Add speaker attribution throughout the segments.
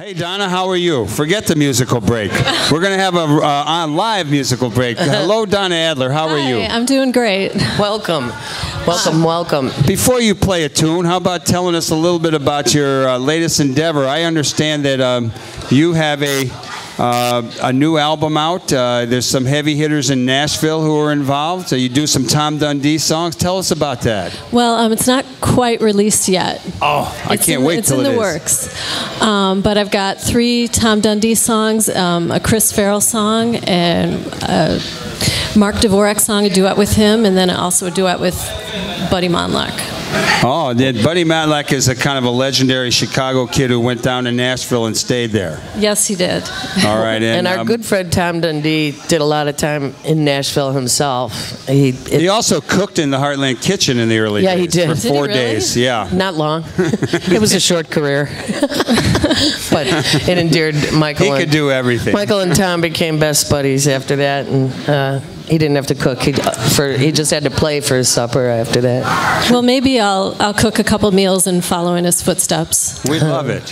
Speaker 1: Hey Donna, how are you? Forget the musical break. We're going to have a live musical break. Hello Donna Adler, how are you?
Speaker 2: Hi, I'm doing great.
Speaker 3: Welcome. Welcome, welcome.
Speaker 1: Before you play a tune, how about telling us a little bit about your latest endeavor? I understand that you have a new album out. There's some heavy hitters in Nashville who are involved. So you do some Tom Dundee songs. Tell us about that.
Speaker 2: Well, it's not quite released yet.
Speaker 1: Oh, I can't wait till it is.
Speaker 2: It's in the works. But I've got 3 Tom Dundee songs, a Chris Farrell song, and a Mark Dvorak song, a duet with him, and then also a duet with Buddy Monlock.
Speaker 1: Oh, Buddy Matlack is a kind of a legendary Chicago kid who went down to Nashville and stayed there.
Speaker 2: Yes, he did.
Speaker 1: All right.
Speaker 3: And our good friend Tom Dundee did a lot of time in Nashville himself.
Speaker 1: He also cooked in the Heartland kitchen in the early days.
Speaker 3: Yeah, he did.
Speaker 1: For 4 days, yeah.
Speaker 3: Not long. It was a short career. But it endeared Michael.
Speaker 1: He could do everything.
Speaker 3: Michael and Tom became best buddies after that, and he didn't have to cook. He just had to play for his supper after that.
Speaker 2: Well, maybe I'll cook a couple meals and follow in his footsteps.
Speaker 1: We love it.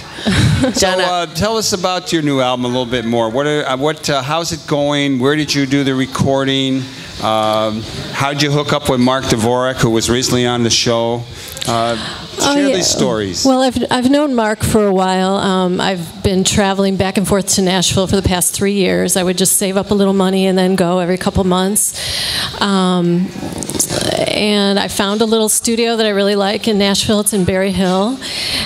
Speaker 1: So tell us about your new album a little bit more. How's it going? Where did you do the recording? How did you hook up with Mark Dvorak, who was recently on the show? Share these stories.
Speaker 2: Well, I've known Mark for a while. I've been traveling back and forth to Nashville for the past 3 years. I would just save up a little money and then go every couple months. And I found a little studio that I really like in Nashville. It's in Berry Hill.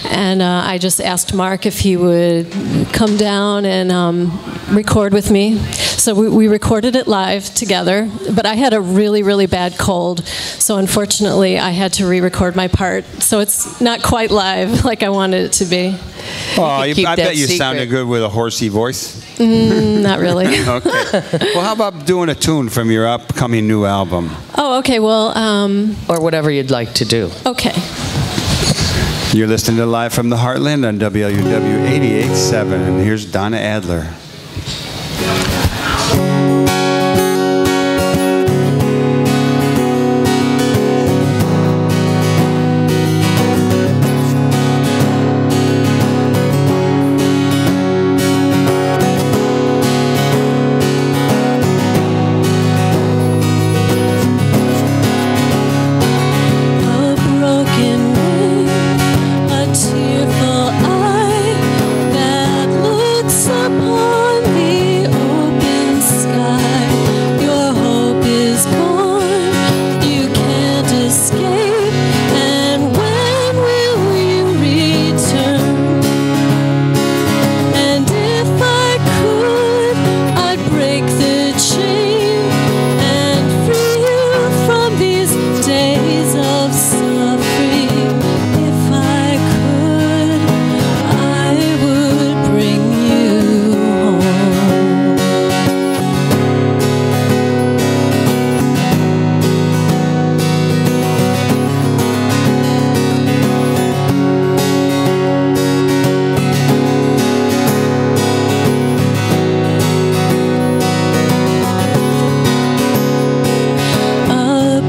Speaker 2: And I just asked Mark if he would come down and record with me. So we recorded it live together. But I had a really, really bad cold. So unfortunately, I had to re-record my part. So it's not quite live like I wanted it to be.
Speaker 1: Oh, I bet you sounded good with a horsey voice.
Speaker 2: Not really.
Speaker 1: Okay. Well, how about doing a tune from your upcoming new album?
Speaker 2: Oh, okay. Well,
Speaker 3: or whatever you'd like to do.
Speaker 2: Okay.
Speaker 1: You're listening to Live from the Heartland on WLUW 88.7, and here's Donna Adler.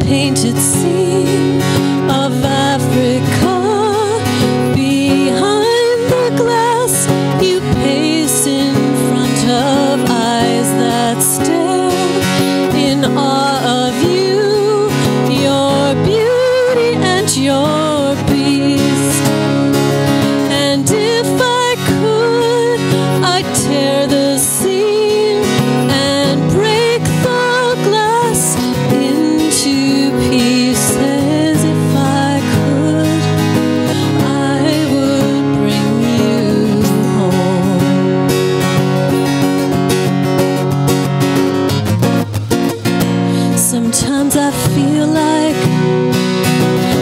Speaker 2: Painted scene of Africa. Behind the glass, you pace in front of eyes that stare in awe of you, your beauty and your beast. And if I could, I'd tear the scene and break the glass into pieces. If I could, I would bring you home. Sometimes I feel like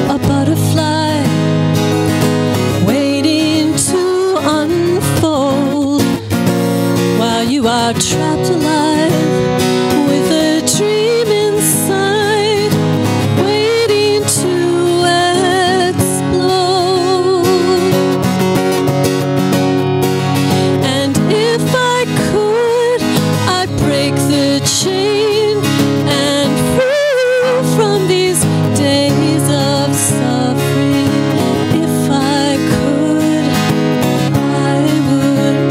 Speaker 2: a butterfly waiting to unfold while you are trapped alive with a dream inside, waiting to explode. And if I could, I'd break the chain and free you from these days of suffering. If I could, I would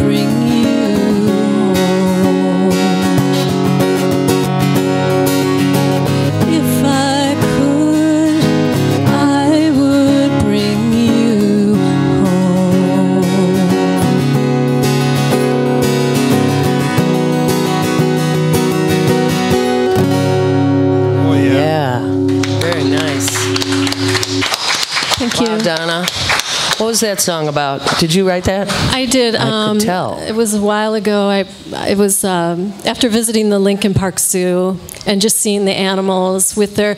Speaker 3: was that song about? Did you write that?
Speaker 2: I did.
Speaker 3: I could tell.
Speaker 2: It was a while ago. It was after visiting the Lincoln Park Zoo and just seeing the animals with their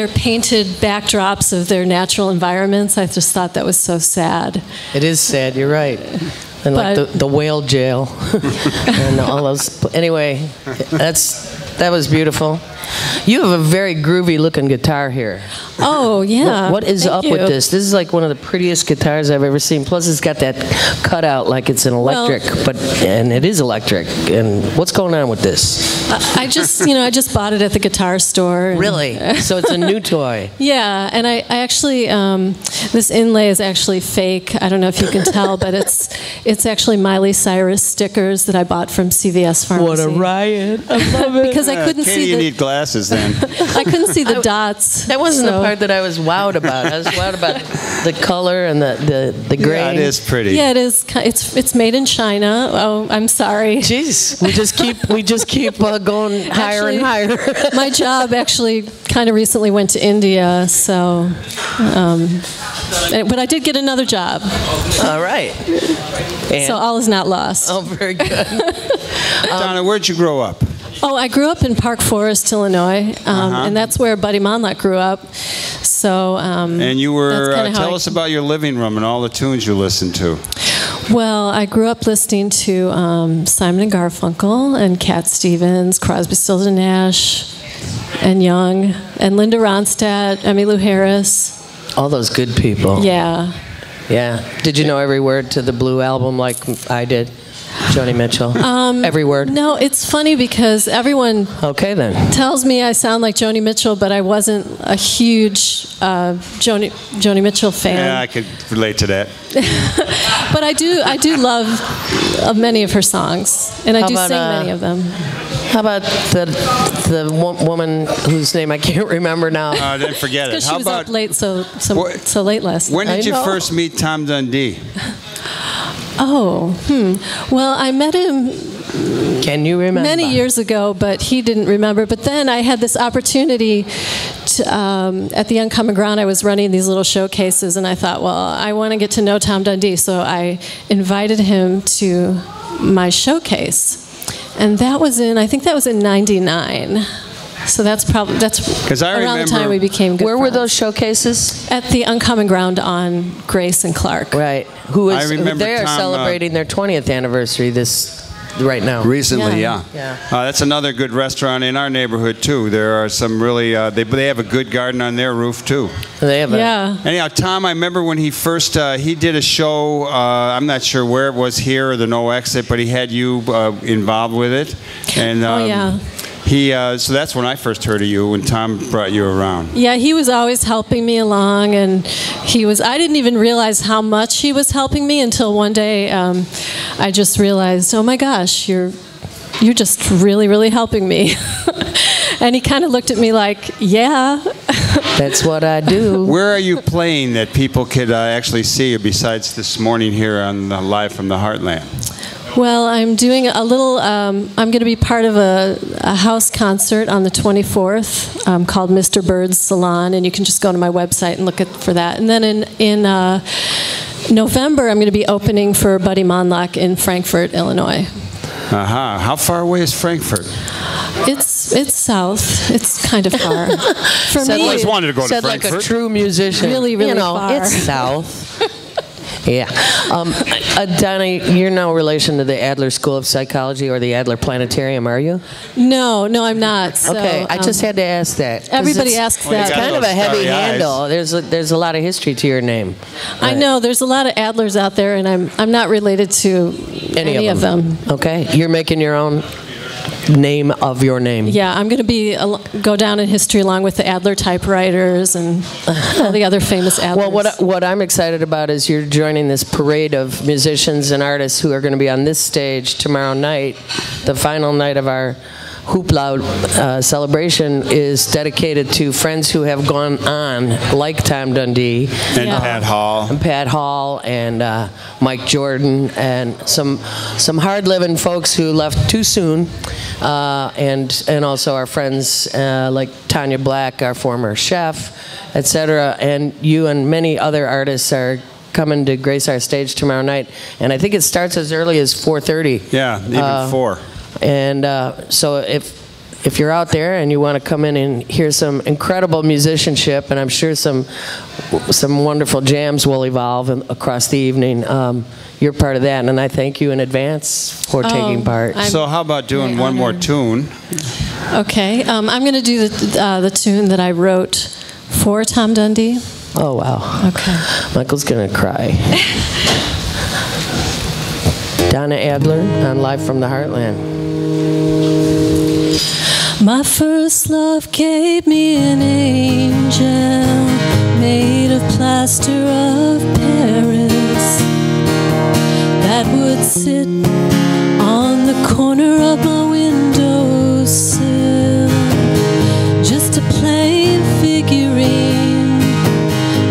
Speaker 2: painted backdrops of their natural environments. I just thought that was so sad.
Speaker 3: It is sad. You're right. And like the whale jail and all those. Anyway, that was beautiful. You have a very groovy looking guitar here.
Speaker 2: Oh, yeah.
Speaker 3: What is up with this? This is like one of the prettiest guitars I've ever seen. Plus, it's got that cutout like it's an electric, and it is electric. And what's going on with this?
Speaker 2: I just bought it at the guitar store.
Speaker 3: Really? So it's a new toy.
Speaker 2: Yeah, and I actually, this inlay is actually fake. I don't know if you can tell, but it's actually Miley Cyrus stickers that I bought from CVS Pharmacy.
Speaker 3: What a riot. I love it.
Speaker 2: Because I couldn't
Speaker 1: Katy,
Speaker 2: see
Speaker 1: you need glasses then.
Speaker 2: I couldn't see the dots.
Speaker 3: That wasn't the part that I was wowed about. I was wowed about the color and the grain.
Speaker 1: Yeah, it is pretty.
Speaker 2: Yeah, it is. It's made in China. Oh, I'm sorry.
Speaker 3: Jeez, we just keep going higher and higher.
Speaker 2: My job actually kind of recently went to India, so. But I did get another job.
Speaker 3: All right. And
Speaker 2: so all is not lost.
Speaker 3: Oh, very good.
Speaker 1: Donna, where'd you grow up?
Speaker 2: Oh, I grew up in Park Forest, Illinois, and that's where Buddy Monlock grew up. So,
Speaker 1: and you were, tell us about your living room and all the tunes you listened to.
Speaker 2: Well, I grew up listening to Simon and Garfunkel and Cat Stevens, Crosby, Stills and Nash, and Young, and Linda Ronstadt, Emmylou Harris.
Speaker 3: All those good people.
Speaker 2: Yeah.
Speaker 3: Yeah. Did you know every word to the Blue album like I did? Joni Mitchell. Every word.
Speaker 2: No, it's funny because everyone tells me I sound like Joni Mitchell, but I wasn't a huge Joni Mitchell fan.
Speaker 1: Yeah, I could relate to that.
Speaker 2: But I do love many of her songs, and I do sing many of them.
Speaker 3: How about the woman whose name I can't remember now?
Speaker 1: Then forget it.
Speaker 2: Because she was up late, so late last night.
Speaker 1: When did you first meet Tom Dundee?
Speaker 2: Oh, well, I met him
Speaker 3: Can you remember?
Speaker 2: many years ago, but he didn't remember. But then I had this opportunity to, at the Uncommon Ground, I was running these little showcases, and I thought, well, I want to get to know Tom Dundee, so I invited him to my showcase. And that was I think that was in '99. So that's around the time we became good
Speaker 3: Where
Speaker 2: friends.
Speaker 3: were those showcases?
Speaker 2: At the Uncommon Ground on Grace and Clark.
Speaker 3: Right. They are celebrating their 20th anniversary right now.
Speaker 1: Recently, yeah. That's another good restaurant in our neighborhood too. There are some really they have a good garden on their roof too.
Speaker 3: They have
Speaker 1: Anyhow, Tom, I remember when he first he did a show. I'm not sure where it was, here or the No Exit, but he had you involved with it. And so that's when I first heard of you, when Tom brought you around. Yeah,
Speaker 2: he was always helping me along, and I didn't even realize how much he was helping me until one day I just realized, oh my gosh, you're just really, really helping me. And he kind of looked at me like, yeah.
Speaker 3: That's what I do.
Speaker 1: Where are you playing that people could actually see you besides this morning here on Live from the Heartland?
Speaker 2: Well, I'm doing a little, I'm going to be part of a house concert on the 24th called Mr. Bird's Salon, and you can just go to my website and look for that. And then in November, I'm going to be opening for Buddy Monlock in Frankfort, Illinois.
Speaker 1: How far away is Frankfort?
Speaker 2: It's south. It's kind of far. For me,
Speaker 1: I always wanted to go to
Speaker 3: Frankfurt. Said like a true musician.
Speaker 2: Really, really far.
Speaker 3: It's south. Yeah. Donna, you're no relation to the Adler School of Psychology or the Adler Planetarium, are you?
Speaker 2: No, I'm not. So,
Speaker 3: okay, I just had to ask that.
Speaker 2: Everybody asks that.
Speaker 3: It's kind of a heavy handle. There's a lot of history to your name.
Speaker 2: I know. There's a lot of Adlers out there, and I'm not related to any of them.
Speaker 3: Okay. You're making your own name of your name.
Speaker 2: Yeah, I'm going to go down in history along with the Adler typewriters and all the other famous Adlers.
Speaker 3: Well, what I'm excited about is you're joining this parade of musicians and artists who are going to be on this stage tomorrow night. The final night of our Hoopla celebration is dedicated to friends who have gone on, like Tom Dundee
Speaker 1: and Pat
Speaker 3: Hall and Mike Jordan, and some hard-living folks who left too soon, and also our friends like Tanya Black, our former chef, etc. And you and many other artists are coming to grace our stage tomorrow night. And I think it starts as early as 4:30.
Speaker 1: Yeah, even 4.
Speaker 3: And so if you're out there and you want to come in and hear some incredible musicianship, and I'm sure some wonderful jams will evolve across the evening, you're part of that, and I thank you in advance for taking part.
Speaker 1: So how about doing one more tune?
Speaker 2: Okay, I'm going to do the tune that I wrote for Tom Dundee.
Speaker 3: Oh, wow.
Speaker 2: Okay.
Speaker 3: Michael's going to cry. Donna Adler on Live from the Heartland.
Speaker 2: My first love gave me an angel made of plaster of Paris that would sit on the corner of my windowsill, just a plain figurine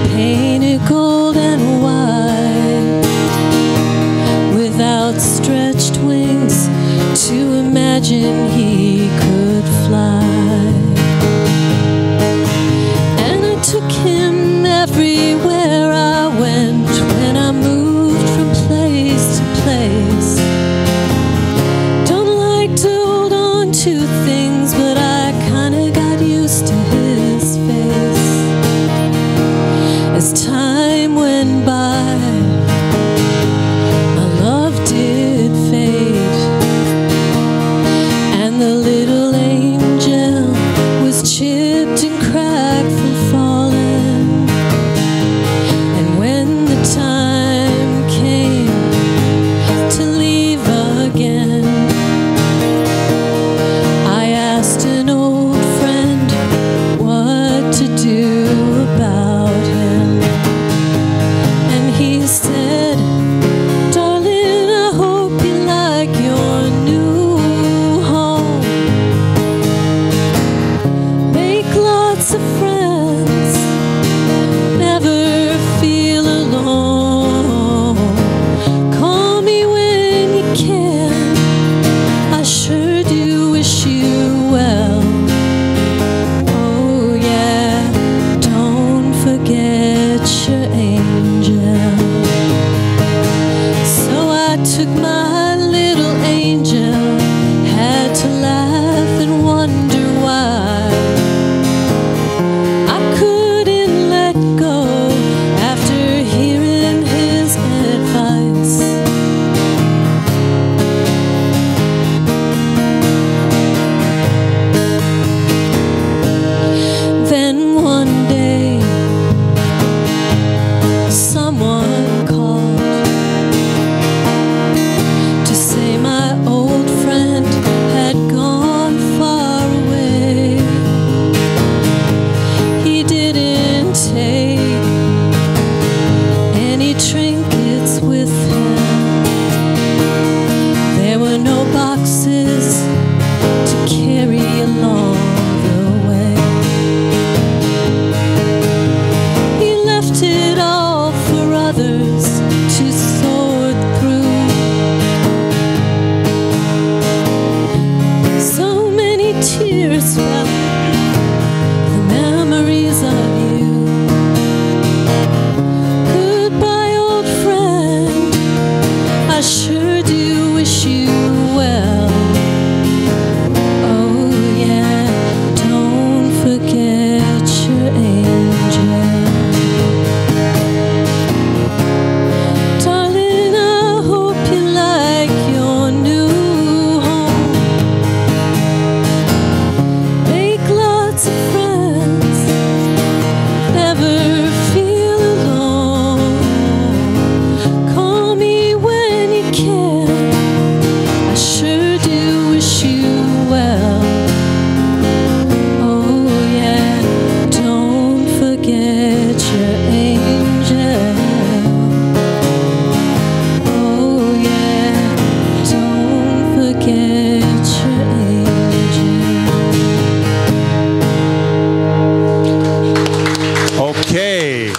Speaker 2: painted gold and white, with outstretched wings to imagine he could fly. And I took him everywhere I went when I moved from place to place. Don't like to hold on to things, but I kinda got used to his face. As time went by, my love did fade, and the little angel was chipped and cracked from falling. And when the time came to leave again, I asked an old friend what to do about him. And he said, "Darling, I hope you like your new home. Make lots of friends, never feel alone. Call me when you can, I sure do wish you well. Oh yeah, don't forget your angel." So I took my little angel, had to laugh and wonder why I couldn't let go after hearing his advice. Then one day, someone called to say my old friend had gone far away. He didn't take any trinkets with him. There were no boxes to carry along the way. He left it all for others to sort through. So many tears fell, the memories of you. Goodbye, old friend, I sure do wish you well. Oh yeah, don't forget your angel. Darling, I hope you like your new home. Make lots of friends, never feel alone. Call me when you can, I sure do wish you well. Oh yeah, don't forget your angel. Oh yeah, don't forget your angel.
Speaker 1: Okay.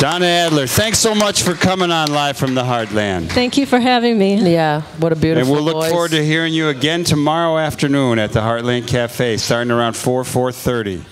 Speaker 1: Donna Adler, thanks so much for coming on Live from the Heartland.
Speaker 2: Thank you for having me.
Speaker 3: Yeah, what a beautiful
Speaker 1: And we'll look
Speaker 3: voice.
Speaker 1: forward to hearing you again tomorrow afternoon at the Heartland Cafe, starting around 4:30.